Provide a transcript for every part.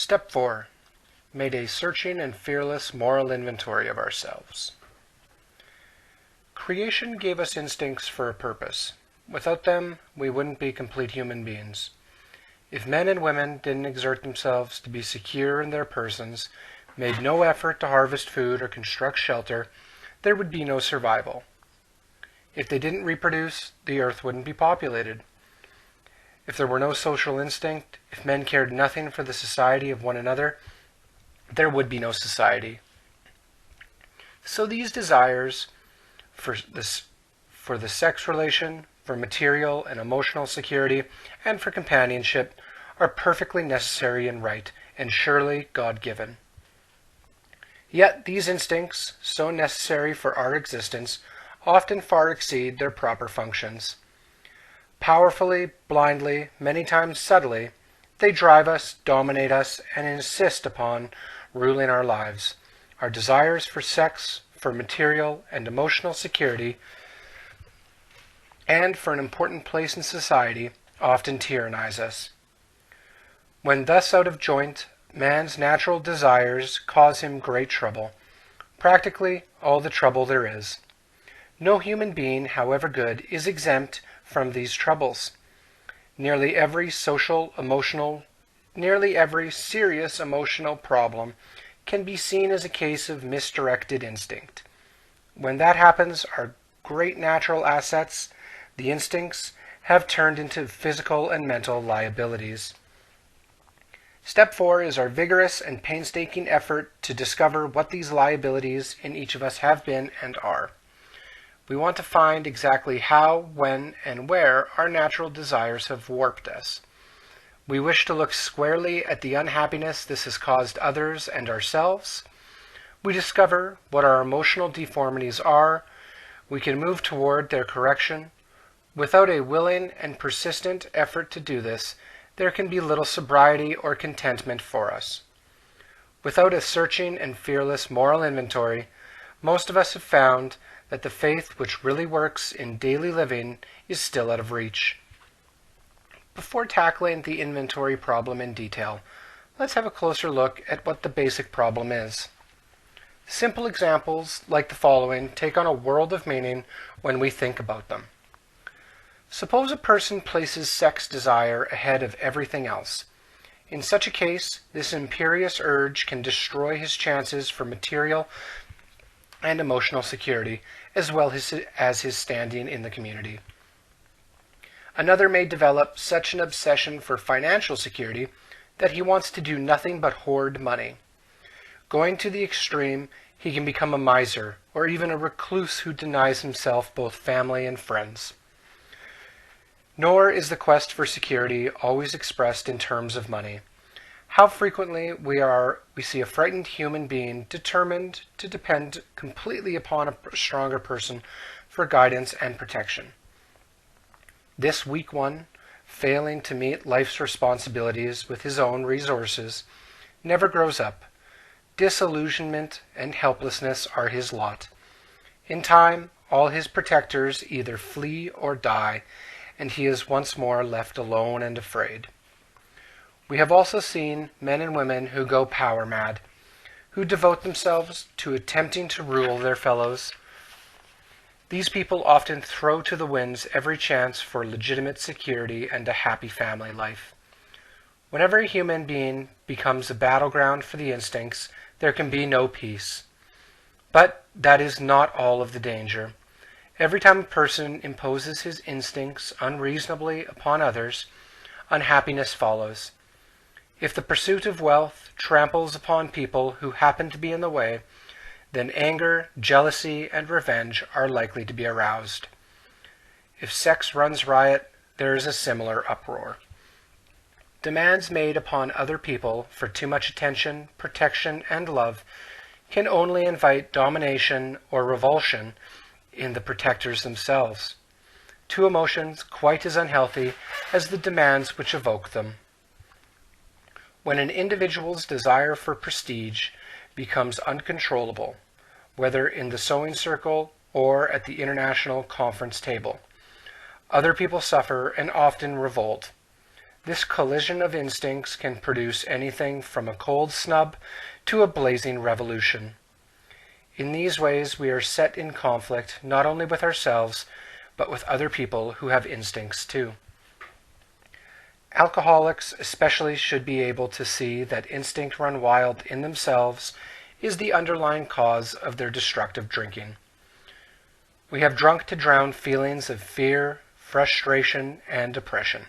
Step 4. Made a searching and fearless moral inventory of ourselves. Creation gave us instincts for a purpose. Without them, we wouldn't be complete human beings. If men and women didn't exert themselves to be secure in their persons, made no effort to harvest food or construct shelter, there would be no survival. If they didn't reproduce, the earth wouldn't be populated. If there were no social instinct, if men cared nothing for the society of one another, there would be no society. So these desires for the sex relation, for material and emotional security, and for companionship are perfectly necessary and right, and surely God-given. Yet these instincts, so necessary for our existence, often far exceed their proper functions. Powerfully, blindly, many times subtly, they drive us, dominate us, and insist upon ruling our lives. Our desires for sex, for material and emotional security, and for an important place in society, often tyrannize us. When thus out of joint, man's natural desires cause him great trouble, practically all the trouble there is. No human being, however good, is exempt from these troubles. Nearly every serious emotional problem can be seen as a case of misdirected instinct. When that happens, our great natural assets, the instincts, have turned into physical and mental liabilities. Step 4 is our vigorous and painstaking effort to discover what these liabilities in each of us have been and are. We want to find exactly how, when, and where our natural desires have warped us. We wish to look squarely at the unhappiness this has caused others and ourselves. We discover what our emotional deformities are. We can move toward their correction. Without a willing and persistent effort to do this, there can be little sobriety or contentment for us. Without a searching and fearless moral inventory, most of us have found that the faith which really works in daily living is still out of reach. Before tackling the inventory problem in detail, let's have a closer look at what the basic problem is. Simple examples like the following take on a world of meaning when we think about them. Suppose a person places sex desire ahead of everything else. In such a case, this imperious urge can destroy his chances for material and emotional security, as well as his standing in the community. Another may develop such an obsession for financial security that he wants to do nothing but hoard money. Going to the extreme, he can become a miser, or even a recluse who denies himself both family and friends. Nor is the quest for security always expressed in terms of money. How frequently we see a frightened human being determined to depend completely upon a stronger person for guidance and protection. This weak one, failing to meet life's responsibilities with his own resources, never grows up. Disillusionment and helplessness are his lot. In time, all his protectors either flee or die, and he is once more left alone and afraid. We have also seen men and women who go power mad, who devote themselves to attempting to rule their fellows. These people often throw to the winds every chance for legitimate security and a happy family life. Whenever a human being becomes a battleground for the instincts, there can be no peace. But that is not all of the danger. Every time a person imposes his instincts unreasonably upon others, unhappiness follows. If the pursuit of wealth tramples upon people who happen to be in the way, then anger, jealousy, and revenge are likely to be aroused. If sex runs riot, there is a similar uproar. Demands made upon other people for too much attention, protection, and love can only invite domination or revulsion in the protectors themselves, two emotions quite as unhealthy as the demands which evoke them. When an individual's desire for prestige becomes uncontrollable, whether in the sewing circle or at the international conference table, other people suffer and often revolt. This collision of instincts can produce anything from a cold snub to a blazing revolution. In these ways, we are set in conflict not only with ourselves, but with other people who have instincts too. Alcoholics especially should be able to see that instinct run wild in themselves is the underlying cause of their destructive drinking. We have drunk to drown feelings of fear, frustration, and depression.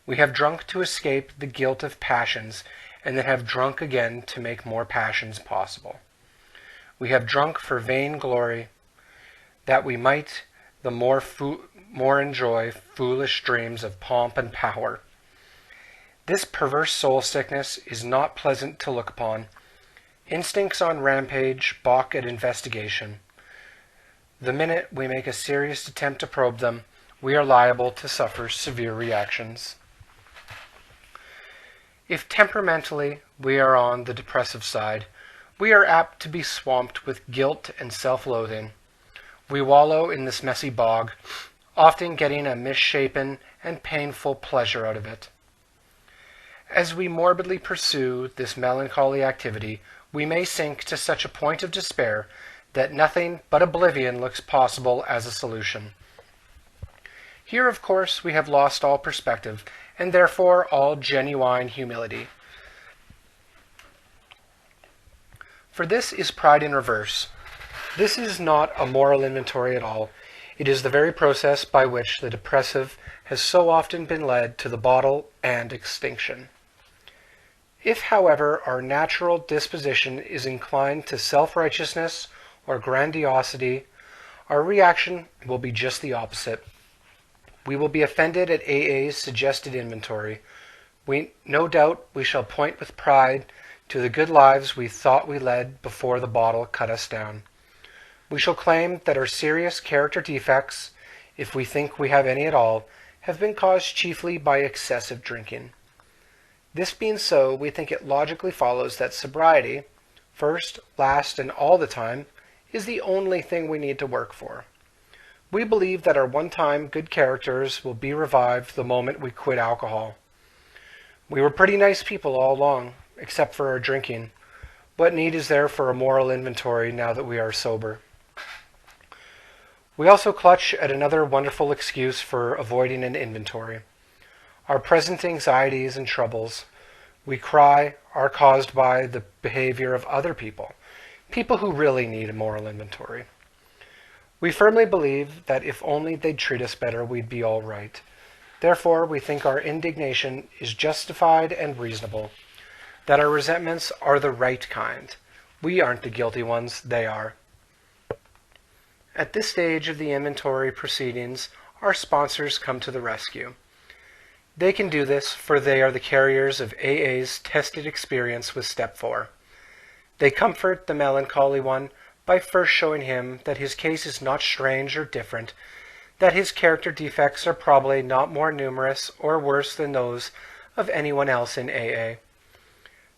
We have drunk to escape the guilt of passions, and then have drunk again to make more passions possible. We have drunk for vain glory, that we might the more enjoy foolish dreams of pomp and power. This perverse soul sickness is not pleasant to look upon. Instincts on rampage balk at investigation. The minute we make a serious attempt to probe them, we are liable to suffer severe reactions. If temperamentally we are on the depressive side, we are apt to be swamped with guilt and self-loathing. We wallow in this messy bog, often getting a misshapen and painful pleasure out of it. As we morbidly pursue this melancholy activity, we may sink to such a point of despair that nothing but oblivion looks possible as a solution. Here, of course, we have lost all perspective, and therefore all genuine humility. For this is pride in reverse. This is not a moral inventory at all. It is the very process by which the depressive has so often been led to the bottle and extinction. If, however, our natural disposition is inclined to self-righteousness or grandiosity, our reaction will be just the opposite. We will be offended at AA's suggested inventory. No doubt we shall point with pride to the good lives we thought we led before the bottle cut us down. We shall claim that our serious character defects, if we think we have any at all, have been caused chiefly by excessive drinking. This being so, we think it logically follows that sobriety, first, last, and all the time, is the only thing we need to work for. We believe that our one-time good characters will be revived the moment we quit alcohol. We were pretty nice people all along, except for our drinking. What need is there for a moral inventory now that we are sober? We also clutch at another wonderful excuse for avoiding an inventory. Our present anxieties and troubles, we cry, are caused by the behavior of other people who really need a moral inventory. We firmly believe that if only they'd treat us better, we'd be all right. Therefore, we think our indignation is justified and reasonable, that our resentments are the right kind. We aren't the guilty ones, they are. At this stage of the inventory proceedings, our sponsors come to the rescue. They can do this, for they are the carriers of AA's tested experience with Step 4. They comfort the melancholy one by first showing him that his case is not strange or different, that his character defects are probably not more numerous or worse than those of anyone else in AA.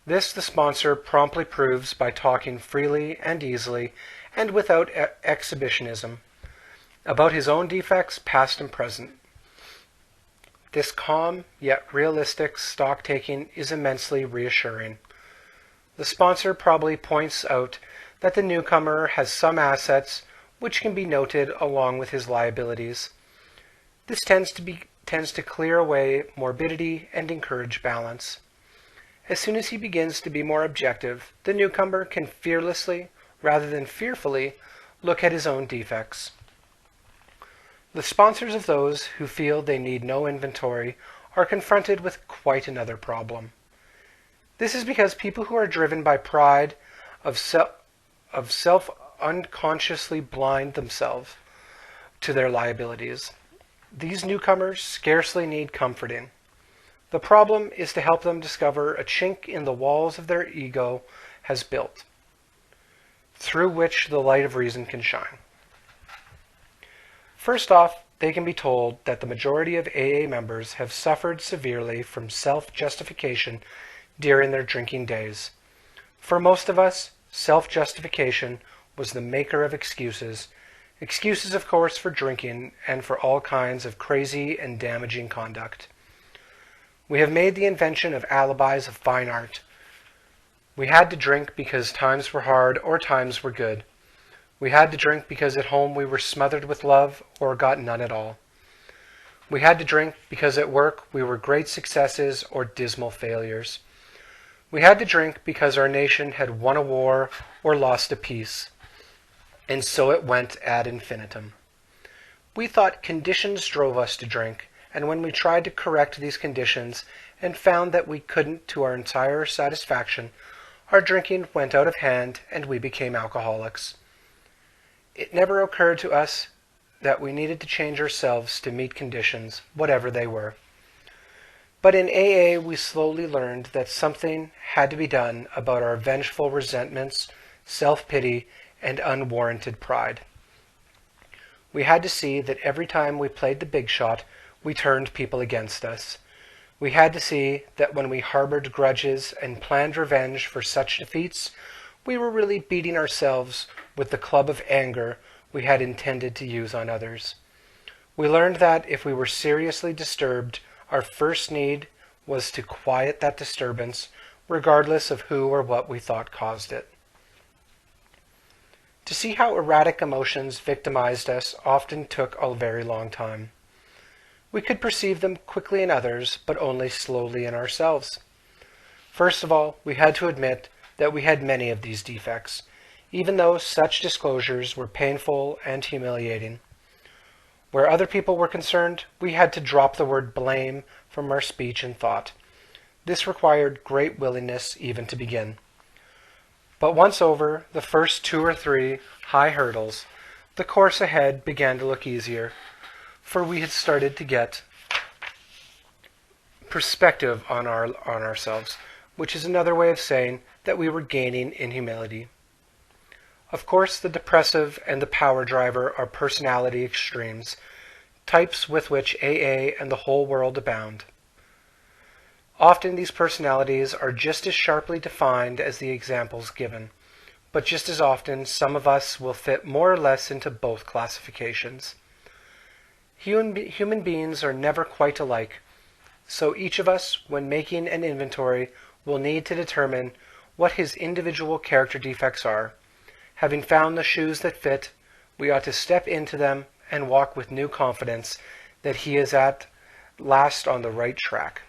This the sponsor promptly proves by talking freely and easily and without exhibitionism about his own defects, past and present. This calm yet realistic stock-taking is immensely reassuring. The sponsor probably points out that the newcomer has some assets which can be noted along with his liabilities. This tends to clear away morbidity and encourage balance. As soon as he begins to be more objective, the newcomer can fearlessly, rather than fearfully, look at his own defects. The sponsors of those who feel they need no inventory are confronted with quite another problem. This is because people who are driven by pride of self unconsciously blind themselves to their liabilities. These newcomers scarcely need comforting. The problem is to help them discover a chink in the walls of their ego has built, through which the light of reason can shine. First off, they can be told that the majority of AA members have suffered severely from self-justification during their drinking days. For most of us, self-justification was the maker of excuses. Excuses, of course, for drinking and for all kinds of crazy and damaging conduct. We have made the invention of alibis of fine art. We had to drink because times were hard or times were good. We had to drink because at home we were smothered with love or got none at all. We had to drink because at work we were great successes or dismal failures. We had to drink because our nation had won a war or lost a peace. And so it went ad infinitum. We thought conditions drove us to drink, and when we tried to correct these conditions and found that we couldn't to our entire satisfaction, our drinking went out of hand and we became alcoholics. It never occurred to us that we needed to change ourselves to meet conditions, whatever they were. But in AA, we slowly learned that something had to be done about our vengeful resentments, self-pity, and unwarranted pride. We had to see that every time we played the big shot, we turned people against us. We had to see that when we harbored grudges and planned revenge for such defeats, we were really beating ourselves with the club of anger we had intended to use on others. We learned that if we were seriously disturbed, our first need was to quiet that disturbance, regardless of who or what we thought caused it. To see how erratic emotions victimized us often took a very long time. We could perceive them quickly in others, but only slowly in ourselves. First of all, we had to admit that we had many of these defects, even though such disclosures were painful and humiliating. Where other people were concerned, we had to drop the word blame from our speech and thought. This required great willingness even to begin. But once over the first 2 or 3 high hurdles, the course ahead began to look easier, for we had started to get perspective on ourselves, which is another way of saying that we were gaining in humility. Of course, the depressive and the power driver are personality extremes, types with which AA and the whole world abound. Often these personalities are just as sharply defined as the examples given, but just as often some of us will fit more or less into both classifications. Human beings are never quite alike, so each of us, when making an inventory, will need to determine what his individual character defects are. Having found the shoes that fit, we ought to step into them and walk with new confidence that he is at last on the right track.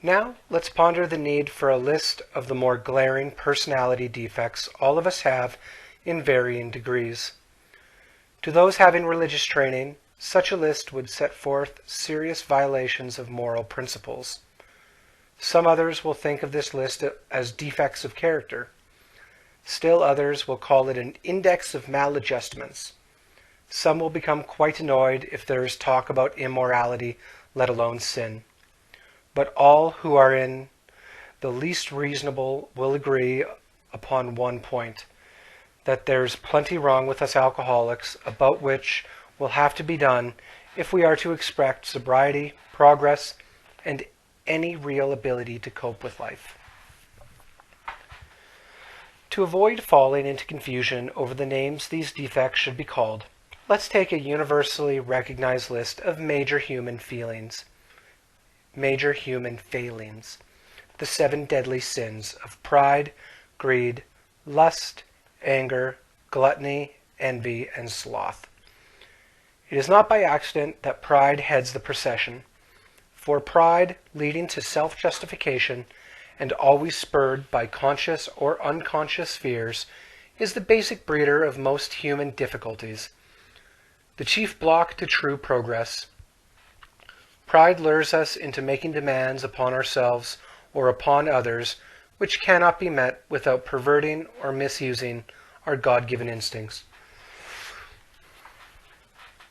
Now, let's ponder the need for a list of the more glaring personality defects all of us have in varying degrees. To those having religious training, such a list would set forth serious violations of moral principles. Some others will think of this list as defects of character. Still others will call it an index of maladjustments. Some will become quite annoyed if there is talk about immorality, let alone sin. But all who are in the least reasonable will agree upon one point, that there's plenty wrong with us alcoholics, about which will have to be done if we are to expect sobriety, progress, and any real ability to cope with life. To avoid falling into confusion over the names these defects should be called, let's take a universally recognized list of major human failings, the 7 deadly sins of pride, greed, lust, anger, gluttony, envy, and sloth. It is not by accident that pride heads the procession, for pride, leading to self-justification and always spurred by conscious or unconscious fears, is the basic breeder of most human difficulties, the chief block to true progress. Pride lures us into making demands upon ourselves or upon others which cannot be met without perverting or misusing our God-given instincts.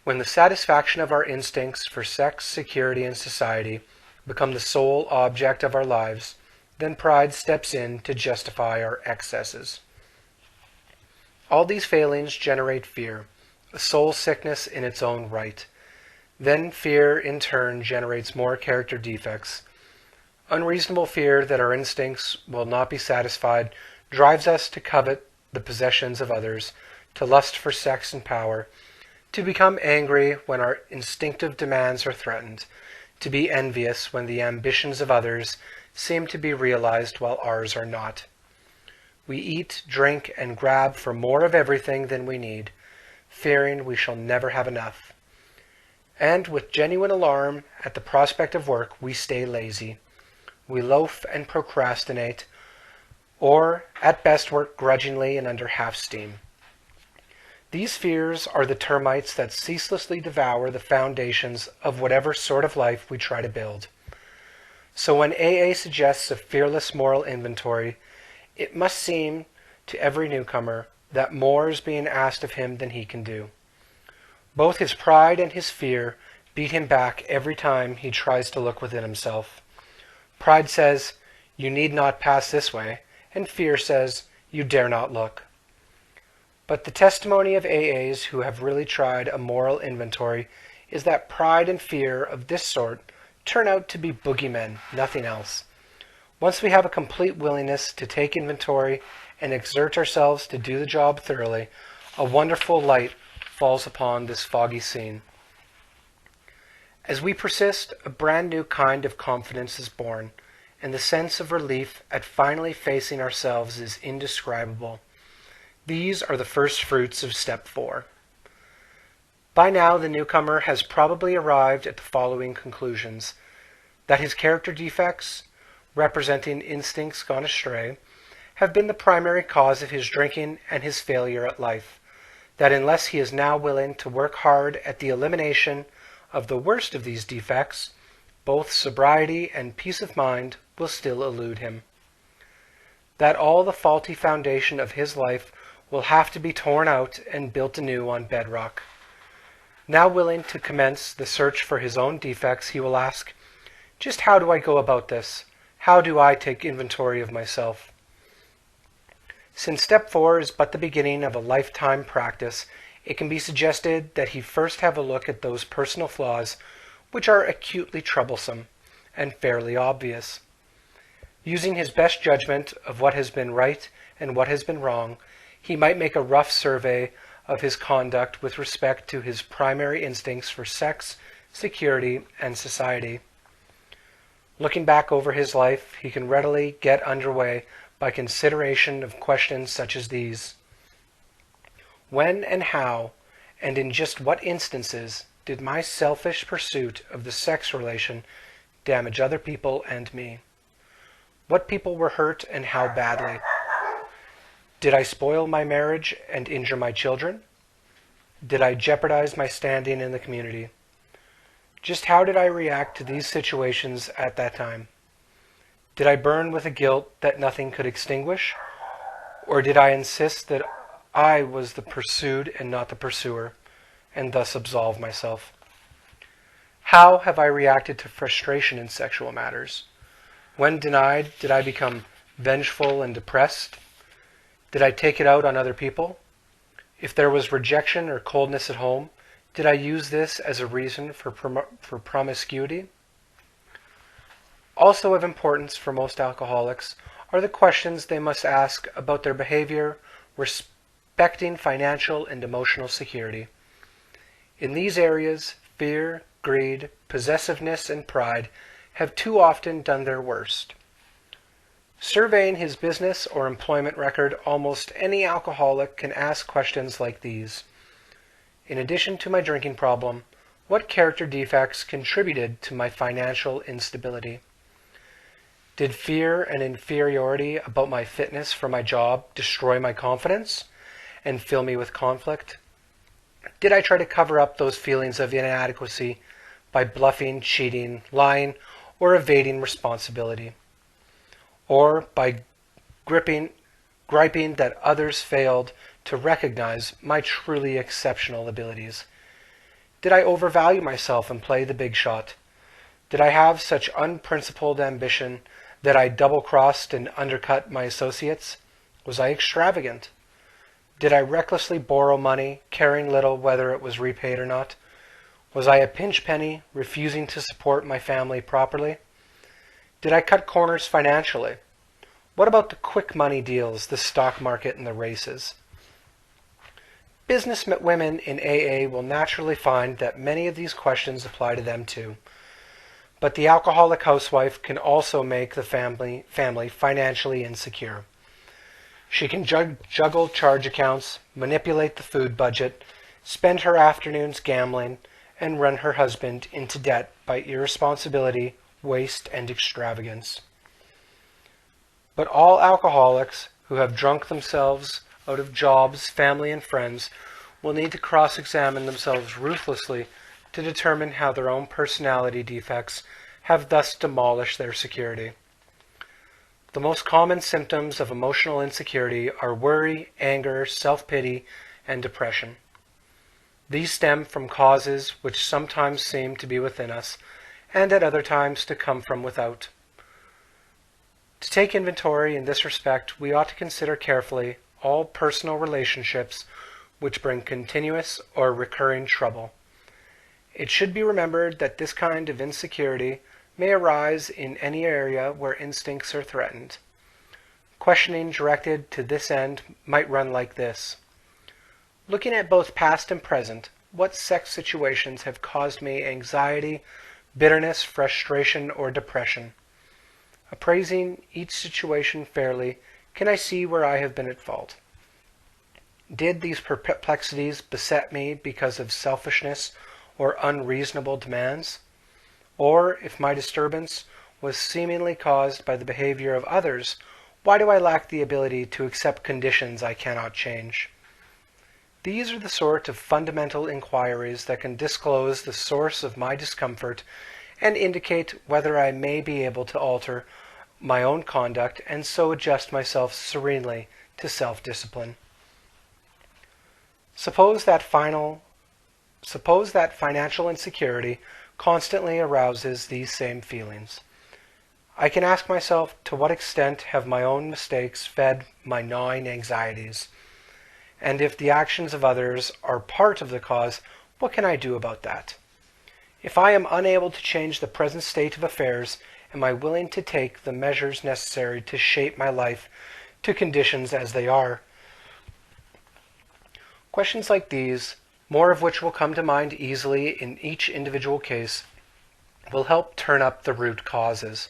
When the satisfaction of our instincts for sex, security, and society become the sole object of our lives, then pride steps in to justify our excesses. All these failings generate fear, a soul sickness in its own right. Then fear, in turn, generates more character defects. Unreasonable fear that our instincts will not be satisfied drives us to covet the possessions of others, to lust for sex and power, to become angry when our instinctive demands are threatened, to be envious when the ambitions of others seem to be realized while ours are not. We eat, drink, and grab for more of everything than we need, fearing we shall never have enough. And with genuine alarm at the prospect of work, we stay lazy. We loaf and procrastinate, or at best work grudgingly and under half steam. These fears are the termites that ceaselessly devour the foundations of whatever sort of life we try to build. So when AA suggests a fearless moral inventory, it must seem to every newcomer that more is being asked of him than he can do. Both his pride and his fear beat him back every time he tries to look within himself. Pride says, "You need not pass this way," and fear says, "You dare not look." But the testimony of AAs who have really tried a moral inventory is that pride and fear of this sort turn out to be boogeymen, nothing else. Once we have a complete willingness to take inventory and exert ourselves to do the job thoroughly, a wonderful light falls upon this foggy scene. As we persist, a brand new kind of confidence is born, and the sense of relief at finally facing ourselves is indescribable. These are the first fruits of step 4. By now, the newcomer has probably arrived at the following conclusions: that his character defects, representing instincts gone astray, have been the primary cause of his drinking and his failure at life, that unless he is now willing to work hard at the elimination of the worst of these defects, both sobriety and peace of mind will still elude him, that all the faulty foundation of his life will have to be torn out and built anew on bedrock. Now willing to commence the search for his own defects, he will ask, "Just how do I go about this? How do I take inventory of myself?" Since step 4 is but the beginning of a lifetime practice, it can be suggested that he first have a look at those personal flaws which are acutely troublesome and fairly obvious. Using his best judgment of what has been right and what has been wrong, he might make a rough survey of his conduct with respect to his primary instincts for sex, security, and society. Looking back over his life, he can readily get underway by consideration of questions such as these. When and how, and in just what instances, did my selfish pursuit of the sex relation damage other people and me? What people were hurt and how badly? Did I spoil my marriage and injure my children? Did I jeopardize my standing in the community? Just how did I react to these situations at that time? Did I burn with a guilt that nothing could extinguish? Or did I insist that I was the pursued and not the pursuer, and thus absolve myself? How have I reacted to frustration in sexual matters? When denied, did I become vengeful and depressed? Did I take it out on other people? If there was rejection or coldness at home, did I use this as a reason for promiscuity? Also of importance for most alcoholics are the questions they must ask about their behavior respecting financial and emotional security. In these areas, fear, greed, possessiveness, and pride have too often done their worst. Surveying his business or employment record, almost any alcoholic can ask questions like these. In addition to my drinking problem, what character defects contributed to my financial instability? Did fear and inferiority about my fitness for my job destroy my confidence and fill me with conflict? Did I try to cover up those feelings of inadequacy by bluffing, cheating, lying, or evading responsibility? Or by griping that others failed to recognize my truly exceptional abilities? Did I overvalue myself and play the big shot? Did I have such unprincipled ambition that I double-crossed and undercut my associates? Was I extravagant? Did I recklessly borrow money, caring little whether it was repaid or not? Was I a pinch penny, refusing to support my family properly? Did I cut corners financially? What about the quick money deals, the stock market, and the races? Business women in AA will naturally find that many of these questions apply to them too. But the alcoholic housewife can also make the family financially insecure. She can juggle charge accounts, manipulate the food budget, spend her afternoons gambling, and run her husband into debt by irresponsibility, waste, and extravagance. But all alcoholics who have drunk themselves out of jobs, family, and friends will need to cross-examine themselves ruthlessly to determine how their own personality defects have thus demolished their security. The most common symptoms of emotional insecurity are worry, anger, self-pity, and depression. These stem from causes which sometimes seem to be within us, and at other times to come from without. To take inventory in this respect, we ought to consider carefully all personal relationships which bring continuous or recurring trouble. It should be remembered that this kind of insecurity may arise in any area where instincts are threatened. Questioning directed to this end might run like this. Looking at both past and present, what sex situations have caused me anxiety, bitterness, frustration, or depression? Appraising each situation fairly, can I see where I have been at fault? Did these perplexities beset me because of selfishness or unreasonable demands? Or, if my disturbance was seemingly caused by the behavior of others, why do I lack the ability to accept conditions I cannot change? These are the sort of fundamental inquiries that can disclose the source of my discomfort and indicate whether I may be able to alter my own conduct and so adjust myself serenely to self-discipline. Suppose that financial insecurity constantly arouses these same feelings. I can ask myself, to what extent have my own mistakes fed my gnawing anxieties? And if the actions of others are part of the cause, what can I do about that? If I am unable to change the present state of affairs, am I willing to take the measures necessary to shape my life to conditions as they are? Questions like these, more of which will come to mind easily in each individual case, will help turn up the root causes.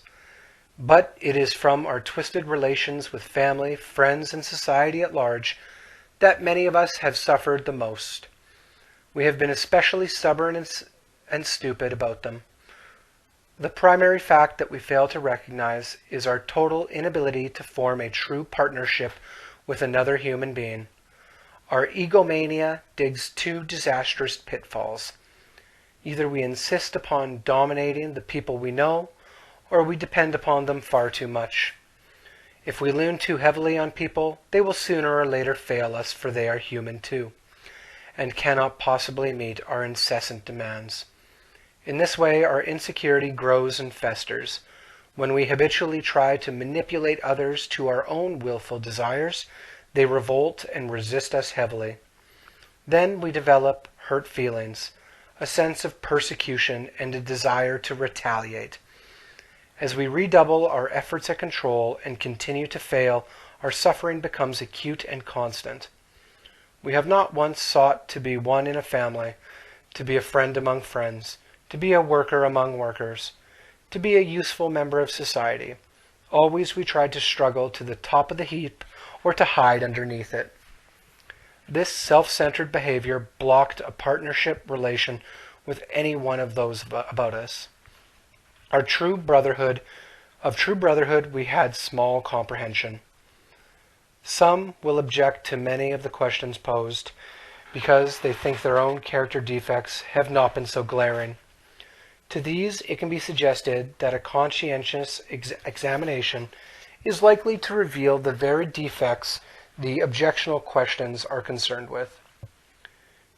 But it is from our twisted relations with family, friends, and society at large that many of us have suffered the most. We have been especially stubborn and stupid about them. The primary fact that we fail to recognize is our total inability to form a true partnership with another human being. Our egomania digs two disastrous pitfalls. Either we insist upon dominating the people we know, or we depend upon them far too much. If we lean too heavily on people, they will sooner or later fail us, for they are human too, and cannot possibly meet our incessant demands. In this way, our insecurity grows and festers. When we habitually try to manipulate others to our own willful desires, they revolt and resist us heavily. Then we develop hurt feelings, a sense of persecution, and a desire to retaliate. As we redouble our efforts at control and continue to fail, our suffering becomes acute and constant. We have not once sought to be one in a family, to be a friend among friends, to be a worker among workers, to be a useful member of society. Always we tried to struggle to the top of the heap or to hide underneath it. This self-centered behavior blocked a partnership relation with any one of those about us. Of true brotherhood we had small comprehension. Some will object to many of the questions posed because they think their own character defects have not been so glaring. To these, it can be suggested that a conscientious examination is likely to reveal the very defects the objectionable questions are concerned with.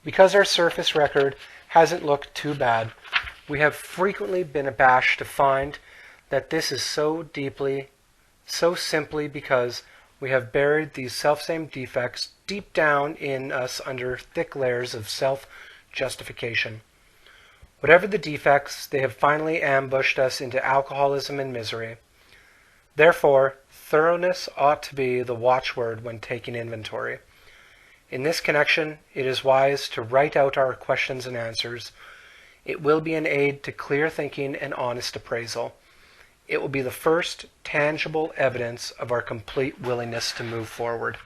Because our surface record hasn't looked too bad, we have frequently been abashed to find that this is so simply because we have buried these selfsame defects deep down in us under thick layers of self-justification. Whatever the defects, they have finally ambushed us into alcoholism and misery. Therefore, thoroughness ought to be the watchword when taking inventory. In this connection, it is wise to write out our questions and answers It will be an aid to clear thinking and honest appraisal. It will be the first tangible evidence of our complete willingness to move forward.